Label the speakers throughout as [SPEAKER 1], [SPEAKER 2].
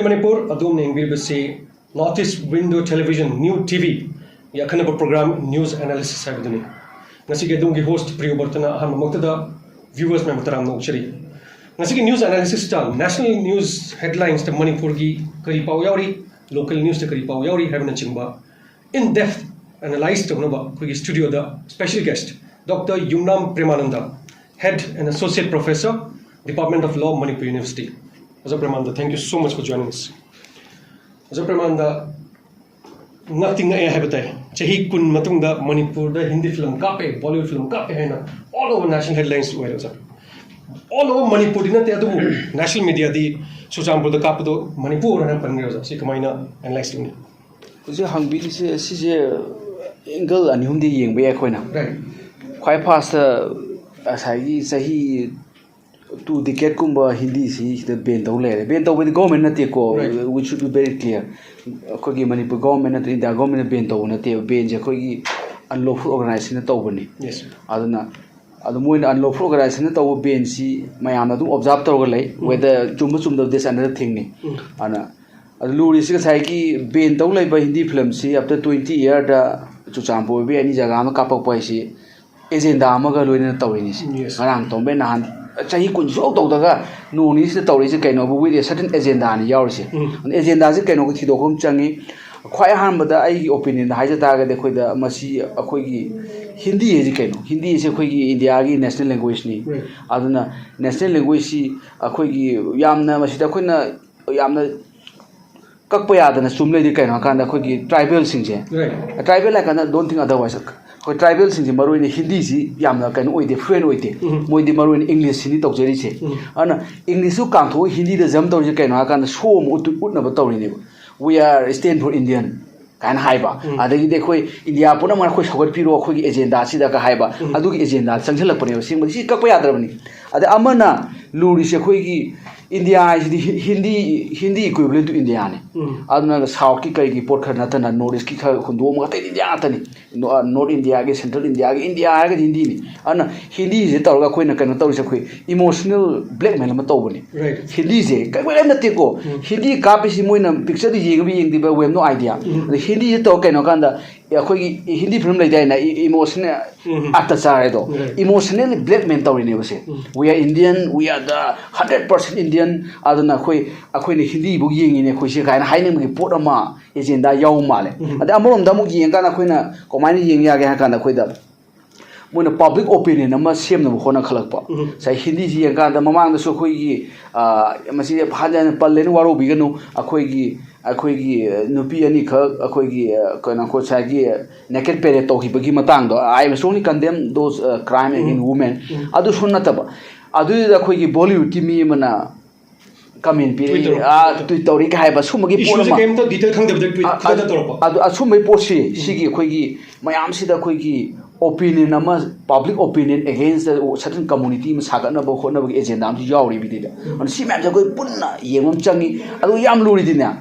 [SPEAKER 1] Manipur, adum nengbiribasi Northeast Window Television newtv yakanaba program news analysis sabiduni. Ngasige adumgi host Priyobartana hamamoktada viewers me mataram nokchari. Ngasige news analysis ta national news headlines ta Manipur gi kari paw yauri, local news ta kari paw yauri habna chingba in depth analyzed tabnaba kugi studio da special guest Dr. Yumnam Premananda, head and associate professor, Department of Law, Manipur University. Azar Premananda, thank you so much for joining us. Azar Premananda, nothing I have a Chahi kun matunda Manipur, the Hindi film kape, Bollywood film kape, all over national headlines. All over Manipur, national media, the Susambu, the capital, Manipur, and Pangaza, Sikamaina, and Lexington.
[SPEAKER 2] Is a hungry, is a angle and Hundi Ying be a coiner.
[SPEAKER 1] Right.
[SPEAKER 2] Quite past as I say, 2 decades kumba Hindi si the bento le bento with the government na teko which should be very clear kogi Manipur government na India government bento na te benja kogi unlawful organization na tawbani
[SPEAKER 1] yes
[SPEAKER 2] aduna adu moin unlawful organization na taw ben si mayam adu observe tawga lay whether chumba this another thing ni ana adu luri si sai ki bento lay ba Hindi film si after 20 year da chuchampo be ani jaga ma kapak pai si agenda amaga loina tawini si ngarang tombe na Chahi kun so daga no ni se tawri se kaino with a certain agenda ni yaur se an agenda se kaino thi do khom changi khwai han bada ai opinion ha ja ta ga de khoi da masi akhoi gi Hindi je kaino Hindi se khoi gi India gi national language ni aduna national language si akhoi gi yamna masi da khoi na yamna kakpa ya da na sumle di kaino kan da khoi gi tribal sing je tribal la kan don't think otherwise tribal sing maru in Hindi si yamna kan oide fluent oide moi di maru in English ni tok jeri che ana English su kan tho Hindi da jam tor je kan ha kan so mu utna ba tor ni we are stand for Indian kan haiba adagi de khoi India puna ma khoi sogat piro khoi agenda si da ka haiba adu gi agenda changselak pane sing si ka pa yadrabani ada amana luri se khoi gi India is the Hindi equivalent to India ne aduna south ki kai ki port khana ta na north ki kha khundu ma ta India ta ni north India ge central India ge Hindi ni ana Hindi je tor ga khoi na kan tor se khoi emotional blackmail ma to bani Hindi je kai wala na te ko Hindi ka pe si moina picture di yeng di ba we no idea Hindi je to kai no kan da khoi gi Hindi film lai dai na emotional attachar do emotionally blackmail tor ni ba se we are Indian we are the 100% Indian aduna khoi ni Hindi bu yengi ne khoi se kai na haine mi pot ama agenda yaw male ada amorom da mu yeng kana khoi na komani yeng ya ge ha kana khoi da moina public opinion ama sem na khona khalak pa sai Hindi ji yeng kana mamang da so khoi gi masi phajan palle ni waro bi ganu akhoi gi nupi ani kha akhoi gi kana ko sa gi naked pere to hi bagi matang do I am strongly condemn those crime against women adu sunna ta ba adu da khoi gi Bollywood ki mi mana comment piri tweet tori ka haiba sumagi pora ma
[SPEAKER 1] issue to detail khang de tweet da torpa
[SPEAKER 2] adu asumai posi sigi khoi gi mayam sida khoi gi opinion ama public opinion against a certain community ma saga na ba khona ba agenda am yauri bi da on si map ja khoi punna yemam changi adu yam luri dina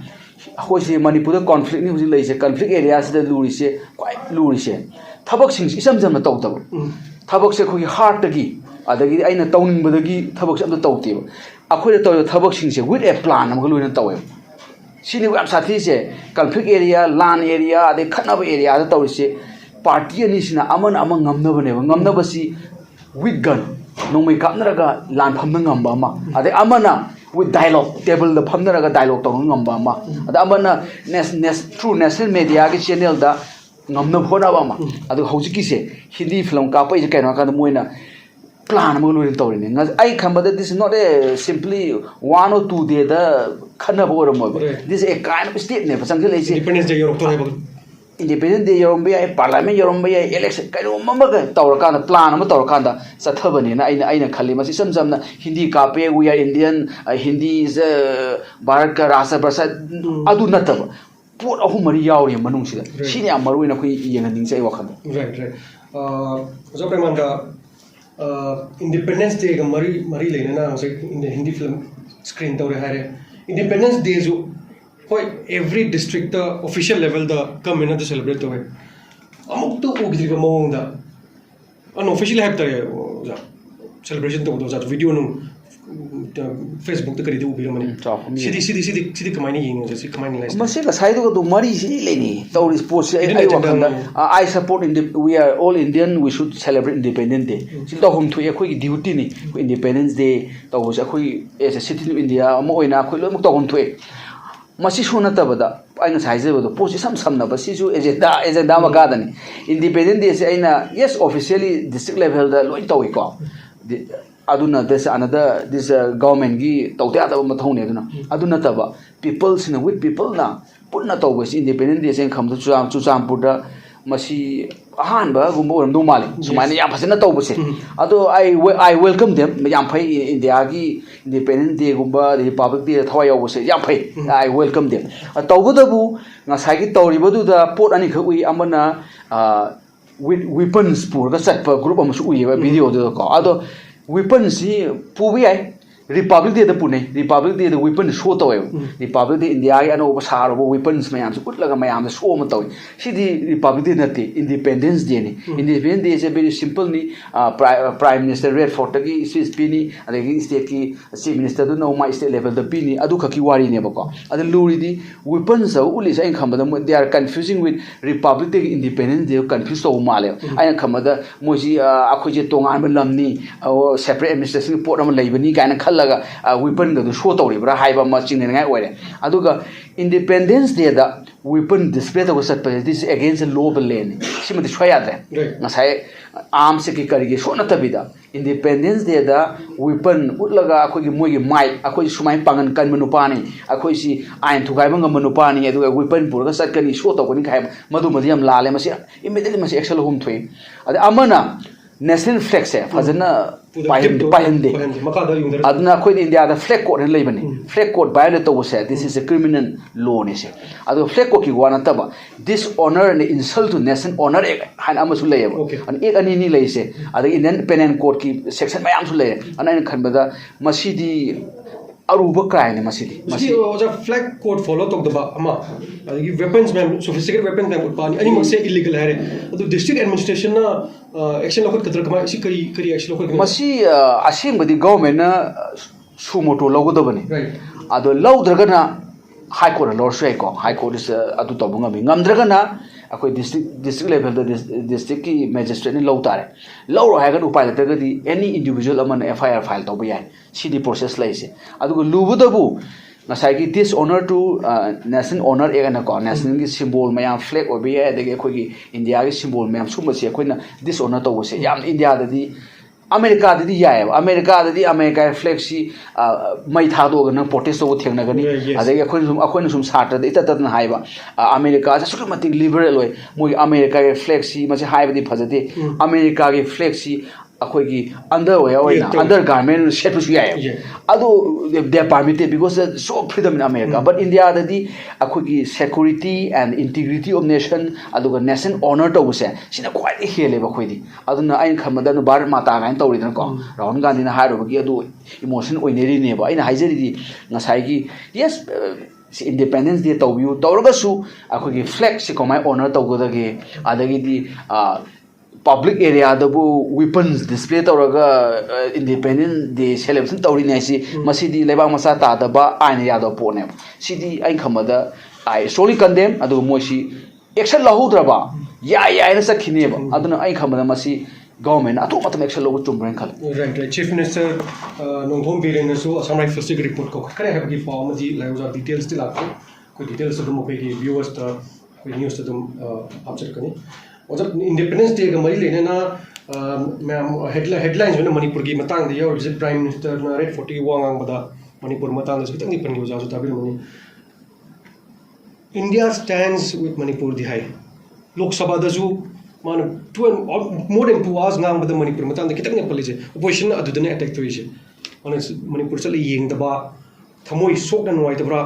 [SPEAKER 2] khoi se Manipur da conflict ni huji lai se conflict area se da luri se kwai luri se thabak sing isam jam na taw taw thabak se khoi heart gi adagi aina tawning badagi thabak am taw te akhoi da thabak sing se with a plan am loina taw sini am sathi se conflict area land area ade khanaba area da taw se party ani sina aman amang ngamna bane ngamna basi with gun no mai kapnaraga land phamna ngamba ma ade amana with dialogue table the phamnaraga dialogue taw ngamba ma ade amana through national media ge channel da ngamna phona ba ma ade hojiki se Hindi film ka pai je kaina ka moina plan mo loin tawri ne I khamba that this is not a simply 1 or 2 day da khana bo mo this is a kind of state ne pasang le
[SPEAKER 1] Independence Day yorok to
[SPEAKER 2] Independent Day yorombe ay parliament yorombe ay election kaino mamaga tawra kana plan ama tawra kana sathabani na aina khali masi samjamna Hindi ka pe we are Indian Hindi is Bharat ka rasa basa adu nataba pot ahu mari yauri manung sida sini amaru ina khoi yenga ning sai wakhan
[SPEAKER 1] right so Premanda Independence Day ga mari leina na in the Hindi film screen tawre hare Independence Day jo every district the official level the come in to celebrate to amuk to ugri ga mawong da unofficially have the celebration to do that video no Facebook the kari ubi ramani sidi kamani ying si kamani lai
[SPEAKER 2] masi ka sai do mari si leni tawri sports I support we are all Indian we should celebrate Independence Day si to hum thu khoi duty ni Independence Day to was khoi as a citizen of India mo oina khoi lo to hum thu masi suna tabada aina sai je do post sam na ba si ju agenda ma ga dani Independence Day se aina yes officially district level da loi tawi ko aduna this another this government gi tawte ata ma thone aduna taba people sina with people na punna tawbes Independence Day sen kham chu champur da masi ahan ba gumbo ram do mali sumaina ya phasena tawbese ado I welcome them yam phai India gi Independence Day gumba Republic Day thawai yawbese yam phai I welcome them tawbudabu ngasai gi tawriba du da pot ani khui amana with weapons pur ga satpa group am su uiba video do ko ado weapons si pubi ai Republic Day the pune Republic Day the weapon show to Republic Day India ai ano basar bo weapons mayam su putlaga mayam the show ma to si di Republic Day nati Independence Day ni Independence Day is a very simple ni Prime Minister Red Fort gi speech pi ni adagi state ki chief minister do no my state level the pi ni adu khaki wari ne ba ko adu luri di weapons so uli sa in khamba they are confusing with Republic Day Independence Day confused to male ai khamba da moji akhoi je tongan ba lamni separate administration report am leibani kaina weapon the show to bra haiba ma ching ngai oire aduga Independence Day da weapon display to sat this against the law lane simadi choya de ngasai arms ki kari gi so na tabida Independence Day da weapon utlaga akoi gi moi gi mai akoi sumai pangan kan manupani akoi si ain thugai bang manupani aduga weapon pur ga sat kani show to ko ni khai madu madiam lale masi immediately masi action hum thui ade amana national flag se fazana pahinde aduna khoi India da flag code ne leibani flag code violate to se this is a criminal law ne se adu flag code ki wana taba dishonor and insult to nation honor han amasu leyaba an ek ani ni leise adu Indian penal code ki section mayam su leye ana khanbada masidi aruba crime ne masidi
[SPEAKER 1] oja flag code follow to the ama adi weapons mem sophisticated weapons mem utpani ani makse illegal hare adu district administration na action lokot katra kama isi kari action lokot
[SPEAKER 2] masi asim badi government na sumoto logodobani ado lawdragana high court lor sai ko high court is adu tobunga mi ngamdragana akoi district level the district ki magistrate ni law tare law ro hagan upai latagadi any individual amana FIR file to bayai cd process laise adu lubudabu ngasai ki dishonor to nation honor egana ko national ki symbol mayam flag obi adagi akoi ki India ki symbol mayam sumasi akoina dishonor to se yam India dadi America dadi yae America dadi America flag si mai thado gana protest to thengna gani adagi akoina sum sarta de ita haiba America sa sukmati liberal oi moi America flag si mase haiba di phajate America ki flag si akoi ki undergarment set su yae adu they are permitted because so freedom in America but India dadi akoi ki security and integrity of nation aduga nation honor to se sina quite hele ba khoi di aduna ain khamada no Bharat Mata gain tawri dan ko Rahul Gandhi na hairu gi adu emotion oineri ne ba aina haijeri di ngasai gi yes Independence Day tawbiu tawraga su akoi ki flag si komai honor tawgodagi adagi di public area dabu weapons display tawraga Independence Day celebration tawri naisi masidi lebang masa ta da ba aina ya da pone sidi ain khamada I solely condemn adu moisi action lahudraba ya ina sakhine ba aduna ain khamada masi government ato matam action logo chumbrang khal
[SPEAKER 1] right chief minister nongthom biren su Assam Rifles ki report ko kare have ki form ji live details til aapko koi details dum ko ki viewers ta koi news ta dum upset kani और जब independence day का मरी लेने ना मैं headlines में मणिपुर की मतंग दिया और विजिट प्राइम मिनिस्टर ना रेड 40 वांग बता मणिपुर मतंग दस कितनी पन की वजह से तभी मनी इंडिया स्टैंड्स विद मणिपुर दिहाई लोकसभा दजु मान more than 2 hours ngang bada Manipur मतंग कितनी पली से ओपोजिशन अदुदने अटैक तो इसे और मणिपुर चले येंग दबा थमोई सोक न नोई दबरा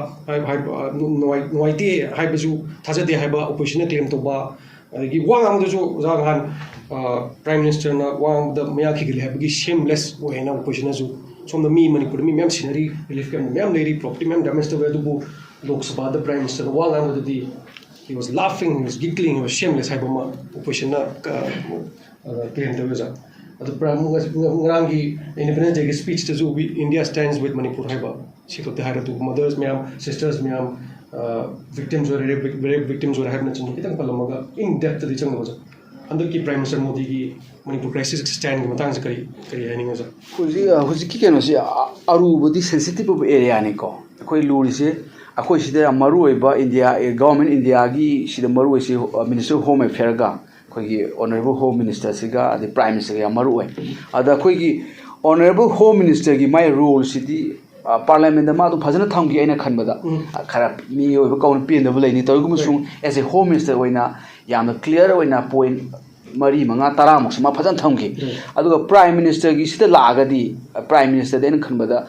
[SPEAKER 1] नोईते हाई बजु थाजदे हाइबा ओपोजिशन क्लेम तो बा अदगी वांग दजु जागान प्राइम मिनिस्टर ना वांग द मया खिगले हाइबगी शेमलेस ओहेना ओपोजिशन जु सोम द मी मणिपुर मी मैम सिनरी रिलीफ कैम्प मैम लेरी प्रॉपर्टी मैम डैमेज तो वेदुबु लोकसभा द प्राइम मिनिस्टर वांग आंग द he was laughing, he was giggling, he was shameless हाइबमा ओपोजिशन ना क्लेम तो वेजा adu ngranggi independence day speech to India stands with Manipur haiba sikot haira tu mothers myam sisters myam victims or rape victims or have mentioned kitang palomaga in depth di chang baja under ki prime minister Modi ki Manipur crisis stand ki matang se kari hani ngoja
[SPEAKER 2] huji ki keno si aru bodi sensitive area ne ko koi luri se akoi sida maru oiba India government India gi sida maru se minister of home affairs ga koi honorable home minister siga the prime minister ga maru oi ada koi gi honorable home minister gi my role sidi parliament da ma du phajana thamgi aina khanbada khara mi oiba kaun pin da bulai ni toigum sung as a home minister oina yamna clear oina point mari manga tara muk sama phajana thamgi aduga prime minister gi sida lagadi prime minister den khanbada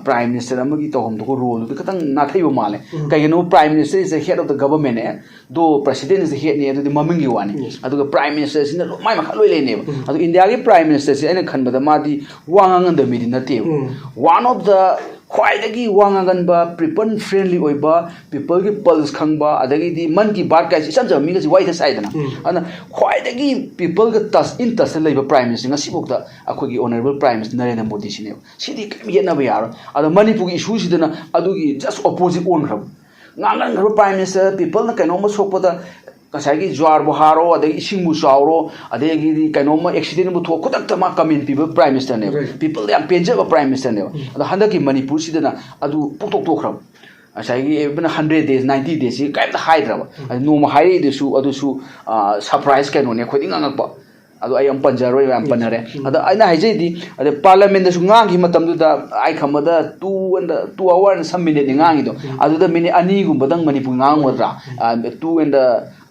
[SPEAKER 2] prime minister amagi tohom do role du katang na thaibo male kayeno prime minister is the head of the government do president is the head ni adu mamingi wani aduga prime minister sina mai makha loi lene adu india gi prime minister si aina khanbada madi wangang da midi nate one of the khwaidagi wanganganba people friendly oiba people gi pulse khangba adagi di man ki baat kai sam jam mi ga wai tha saidana ana khwaidagi people ga tas in tas leiba prime minister ngasi bokta akhogi honorable prime minister Narendra Modi sine sidi kam yena ba yaro ada manipur gi issue sidana adugi just opposite on khab ngangan gar prime minister people na kaino ma sokpada kasagi jwar boharo adagi ising mu sauro adagi di kaino ma accident bu tho khodak ta ma kamin people prime minister ne people am penja ba prime minister ne ada handa ki manipur sidana adu puktok tok khram asagi ebna 100 days 90 days si kaim da haidra no ma hai de su adu su surprise kaino ne khodi ngangak ba adu ay am panjaro am panare ada aina haijai di ada parliament da su ngang hi matam du da ai khamada 2 hours and some minute ngang ido adu da minute ani gum badang manipur ngang wadra 2 and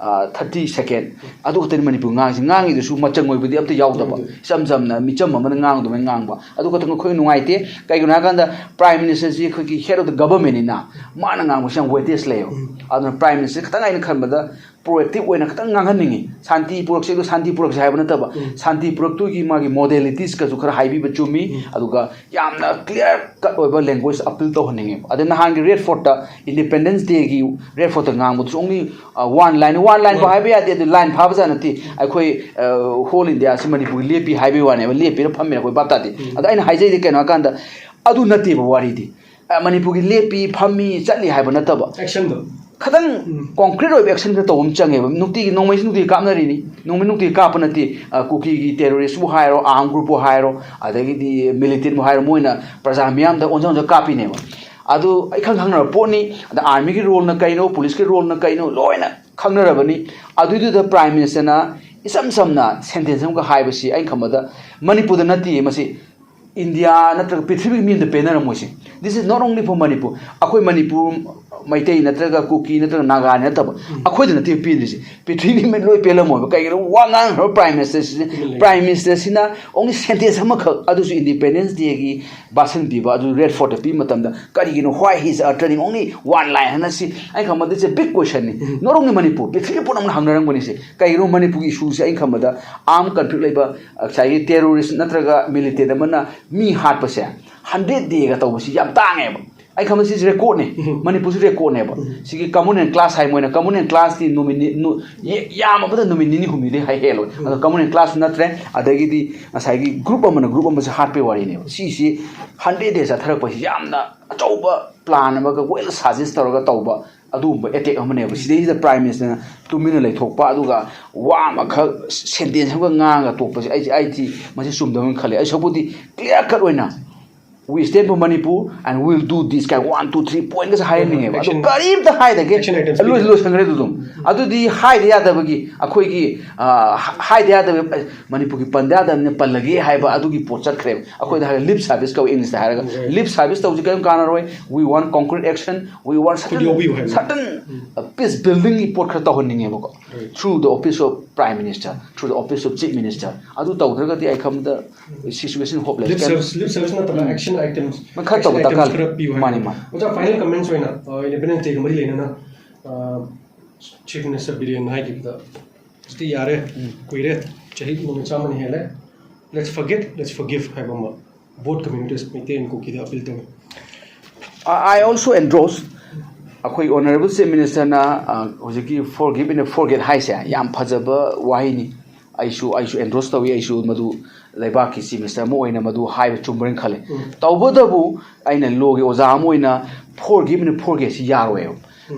[SPEAKER 2] 30 second adu khotani manipur ngang ido su machang oi budi amta yaw da ba sam sam na micham amana ngang du ngang ba adu khotang khoi nungaite kai guna ganda prime minister ji khoi ki head of the government ina mana ngang sang weightage layo adu prime minister khotang ai khanbada proactive oina khotang ngang ningi santi purak se do santi purak sai bana taba santi purak tu gi magi modalities ka ju khara haibi bachumi aduga yamna clear cut oiba language appeal to honingi adena hang red fort ta independence day gi red fort ta ngang bu only one line ba haibi ade the line phaba jana ti akhoi whole india si manipur lepi haibi wane ba lepi ra phammi koi bapta ti ada aina haijai de keno kanda adu nati ba wari di manipur gi lepi phammi chatli haiba nataba
[SPEAKER 1] action do
[SPEAKER 2] khadang concrete of action ka tawum change nukti nongmai nukti kapnari ni nongmai nukti kapanati kuki gi terrorist bu hairo arm group bu hairo adagi di military bu hairo moina praja miyam da onjong jo kapi ne adu ai khang na poni da army gi role na kaino police gi role na kaino loina khangna rabani adu the prime minister na isam samna sentence ga haibasi ai khamada manipur da nati masi India natraga prithvi mi the penara moisi this is not only for Manipur akoi Manipur maitai natraga kuki natraga naga natab akoi da nati pidrisi prithvi mi loi pela mo kai ro wangang her prime minister sina only sentence ama khak adu su independence day gi basan biba adu red fort pi matam da kari gi no why he is uttering only one line hana si ai khamma this is a big question ni not only Manipur prithvi ponam hangarang bani se kai ro Manipur issue se ai khamma da arm conflict laiba sai terrorist natraga military da mana mi hat pa se 100 day ga tawsi yam tange ba ai khamma si record ne Manipur record ne ba sigi common and class hai moina common and class ti nomini yam ba nomini ni humide hai helo ada common and class natre adagi di asai gi group amana se hat pe wari ne si 100 days atharak pa yamna achauba plan ba ga well suggest tawga tawba adu ba attack amane ba sidai the prime minister tumina lai thokpa aduga wa ma kha sentence ga nga tokpa ai ti masi sumdam khale ai sabudi clear cut oina we stand for Manipur and we will do this guy 1 2 3 point ga high ninge adu karib da high da ge lo sangre du dum adu di high da da bagi akhoi gi high da da Manipur gi panda da ne pallagi hai ba adu gi pochat krem akhoi da lip service ka english da haraga lip service ta uji kam kana roi we want concrete action we want certain peace building report kha ta honinge ba through the office of prime minister through the office of chief minister adu ta udra ga ti ai kham da situation hopeless
[SPEAKER 1] lip service na ta action items
[SPEAKER 2] makhat to takal mani ma
[SPEAKER 1] oja final comments hoina independence day mari lena na chief minister billion hai ki da sti yare koire chahi no chamani hele let's forget let's forgive hai bama both communities maintain ko ki da appeal to
[SPEAKER 2] I also endorse akhoi honorable chief minister na hojiki forgive and forget hai se yam phajaba wahini I should endorse tawi I should madu लेबाकी chief minister अमा ओइना मदु HYBE चुम्बरन खले तौबदबु आइना लोगे ओजा अमा ओइना फोरगिव सि यारोय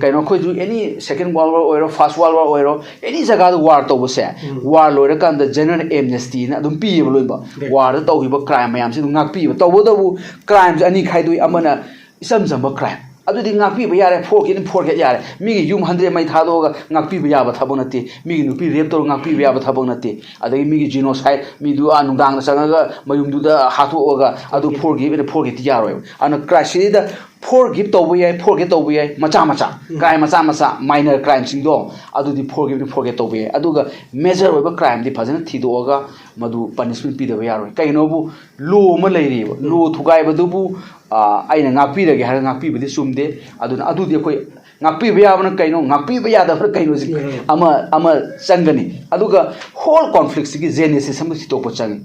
[SPEAKER 2] कहीं अखोई एनी सेकेंड वर्ल्ड वॉर ओइरो फर्स्ट वर्ल्ड वॉर ओइरो एनी जगह वार तौबसे वार लोइर कांद जनरल एमनेस्टी ना अदुम पीब लोइबा वार तौहिबा क्राइम मयाम से ngak पीब तौबदबु क्राइम्स अनी खाइदुई अमना इसम जंब crime अदुदी ngakpi yare forget yare mi gi yum 100 mai thado ga ngakpi yaba thabo nati mi gi nupi rape to ngakpi yaba thabo nati adagi mi gi genocide mi du anudang na sanga ga mayum du da hatu oga adu forget yaro ana crisis da forgive to bu yai macha crime macha minor crime sing do adu di forget to bu yai adu ga major oiba crime di phajana thido oga madu punishment pi da yaro kaino bu law ma leiri law thugai badu bu aina ngakpi rage har ngakpi bidi sumde aduna adu di koi ngakpi yabana kaino ngakpi yada far kaino ji ama changani aduga whole conflict gi genesis sam si to po changi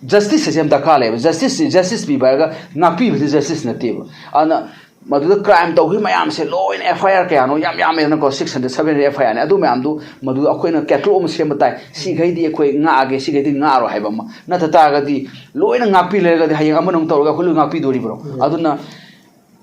[SPEAKER 2] justice system da kale justice bi ba ga ngakpi bidi justice na teba ana madu crime to hi mayam se law in FIR ka no yam na ko 607 FIR ne adu mayam du madu akoina ketro om sem tai si gai di akoi nga age si gai di nga ro haiba ma na ta ga di law in ngakpi le ga di hayang amanong to ga khulu ngakpi dori bro aduna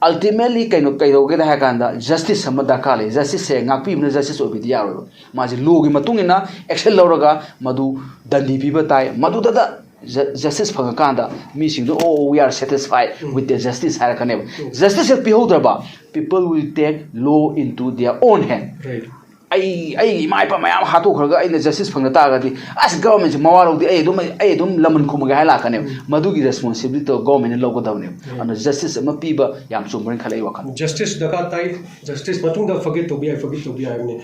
[SPEAKER 2] ultimately kaino kairoge da hakanda justice samada kale justice se ngakpi na justice obi di yaro ma ji law gi matungina action lawraga madu dandi pi ba tai madu da justice phangakanda mi sing do oh we are satisfied with the justice harakane justice if people will take law into their own hand
[SPEAKER 1] right
[SPEAKER 2] ai mai pa mayam hatu khraga ai justice phangna ta ga di as government se mawaro di ai dum laman khumaga hala kane madu gi responsibility to government lo ko davne and justice ma piba yam chumren khalai wakhan
[SPEAKER 1] justice daka tai justice matung da forget to be I mean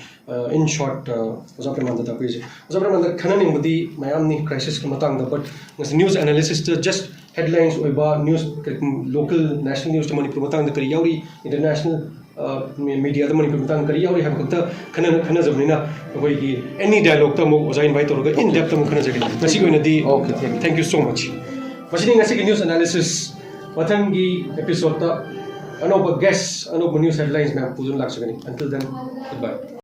[SPEAKER 1] in short ozapreman da page ozapreman da khananing budi mayam ni crisis ka matang da but news analysis just headlines oiba news local national news to manipur matang da kari yauri international media da manipur matang kari yauri have ka khana jamnina hoi gi any dialogue ta mo oza invite to ga in depth mo khana jagi masi ko na di
[SPEAKER 2] okay
[SPEAKER 1] thank you so much masi ngasi ki news analysis mathang gi episode ta anoba guest anoba news headlines me puzun lak sakani until then goodbye